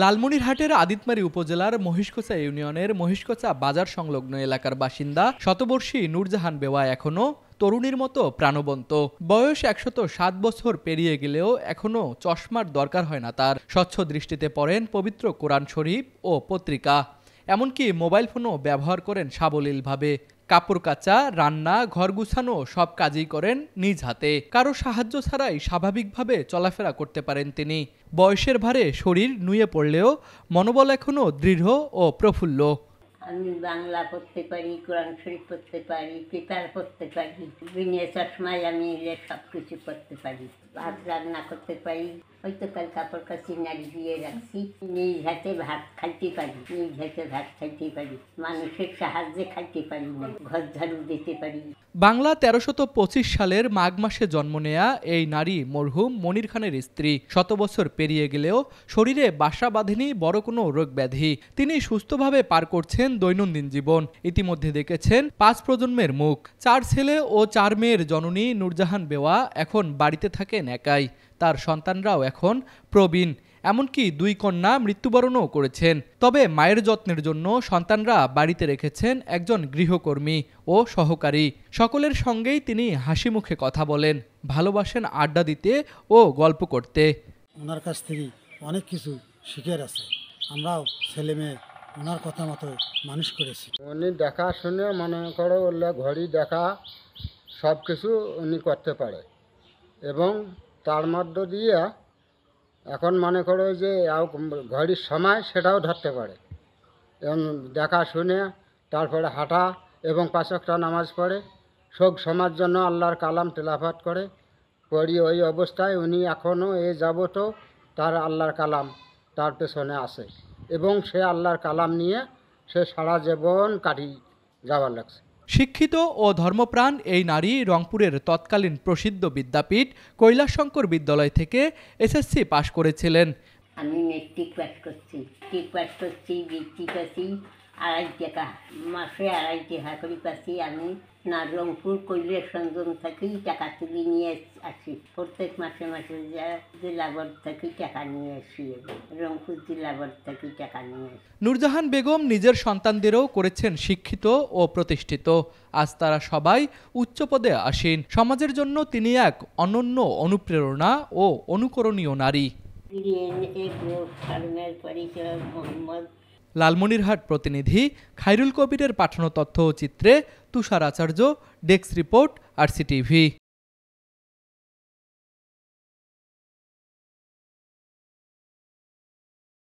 লালমনিরহাটের আদিতমারী উপজেলার মহিষকোচা ইউনিয়নের মহিষকোচা বাজার সংলগ্ন এলাকার বাসিন্দা শতবর্ষী নূরজাহান বেওয়া এখনো তরুণীর মতো প্রাণবন্ত। বয়স ১০৭ বছর পেরিয়ে গেলেও এখনো চশমার দরকার হয় না তার। স্বচ্ছ দৃষ্টিতে পড়েন পবিত্র কোরআন শরীফ ও পত্রিকা, এমনকি মোবাইল ফোনও ব্যবহার করেন সাবলীলভাবে। কাপড় কাচা, রান্না, ঘর গুছানো সব কাজই করেন নিজ হাতে। কারো সাহায্য ছাড়াই স্বাভাবিকভাবে চলাফেরা করতে পারেন তিনি। বয়সের ভারে শরীর নুয়ে পড়লেও মনোবল এখনো দৃঢ় ও প্রফুল্ল। আমি বাংলা পড়তে পারি, কোরআন শরীফ পড়তে পারি, পেপার পড়তে পারি, বিনা চশমায় আমি সব কিছু করতে পারি। ভাত রান্না করতে পারি, হয়তো কাল কাপড় কাচি নাড়ি দিয়ে রাখছি। নিজ হাতে ভাত খাইতে পারি, নিজ হাতে ভাত খাইতে পারি, মানুষের সাহায্যে খাইতে পারি না, ঘর ঝাড়ু দিতে পারি। বাংলা ১৩২৫ সালের মাঘ মাসে জন্ম নেয়া এই নারী মরহুম মনির খানের স্ত্রী। ১০০ বছর পেরিয়ে গেলেও শরীরে বাসা বাঁধেনি বড় কোনো রোগ ব্যাধি। তিনি সুস্থভাবে পার করছেন দৈনন্দিন জীবন। ইতিমধ্যে দেখেছেন ৫ প্রজন্মের মুখ। ৪ ছেলে ও ৪ মেয়ের জননী নূরজাহান বেওয়া এখন বাড়িতে থাকেন একাই। তার সন্তানরাও এখন প্রবীণ, এমনকি ২ কন্যা মৃত্যুবরণও করেছেন। তবে মায়ের যত্নের জন্য সন্তানরা বাড়িতে রেখেছেন একজন গৃহকর্মী ও সহকারী। সকলের সঙ্গেই তিনি হাসি মুখে কথা বলেন, ভালোবাসেন আড্ডা দিতে ও গল্প করতে। ওনার কাছ থেকে অনেক কিছু শিখের আছে। আমরাও ছেলে মেয়ে ওনার কথা মতো মানুষ করেছি। উনি দেখাশুনে মনে করো ঘড়ি দেখা সব কিছু উনি করতে পারে এবং তার মধ্য দিয়ে এখন মনে করো যে ঘড়ির সময় সেটাও ধরতে পারে এবং দেখাশুনে তারপরে হাঁটা এবং ৫ ওয়াক্ত নামাজ পড়ে, শোক সমাজ জন্য আল্লাহর কালাম তেলাওয়াত করে পড়ি। ওই অবস্থায় উনি এখনও যাবতও তার আল্লাহর কালাম তার পেছনে আসে এবং সে আল্লাহর কালাম নিয়ে সে সারা জীবন কাটিয়ে যাওয়ার লাগছে। শিক্ষিত ও ধর্মপ্রাণ এই নারী রংপুরের তৎকালীন প্রসিদ্ধ বিদ্যাপীঠ কৈলাসশঙ্কর বিদ্যালয় থেকে এসএসসি পাশ করেছিলেন। আমি মেট্রিক পাস করছি, বৃত্তি পাচ্ছি ২.৫ টাকা, মাসে ২.৫ টাকা করে পাচ্ছি। আমি রংপুর কৈলাস সংযম থেকেই টাকা তুলে নিয়ে আসি, প্রত্যেক মাসে মাসে জেলা বোর্ড থেকে টাকা নিয়ে আসি, রংপুর জেলা বোর্ড থেকে টাকা নিয়ে আসি। নূরজাহান বেগম নিজের সন্তানদেরও করেছেন শিক্ষিত ও প্রতিষ্ঠিত। আজ তারা সবাই উচ্চ পদে আসীন। সমাজের জন্য তিনি এক অনন্য অনুপ্রেরণা ও অনুকরণীয় নারী। লালমনিরহাট প্রতিনিধি খায়রুল কবিরের পাঠানো তথ্য ও চিত্রে তুষার আচার্য, ডেস্ক রিপোর্ট, RCTV।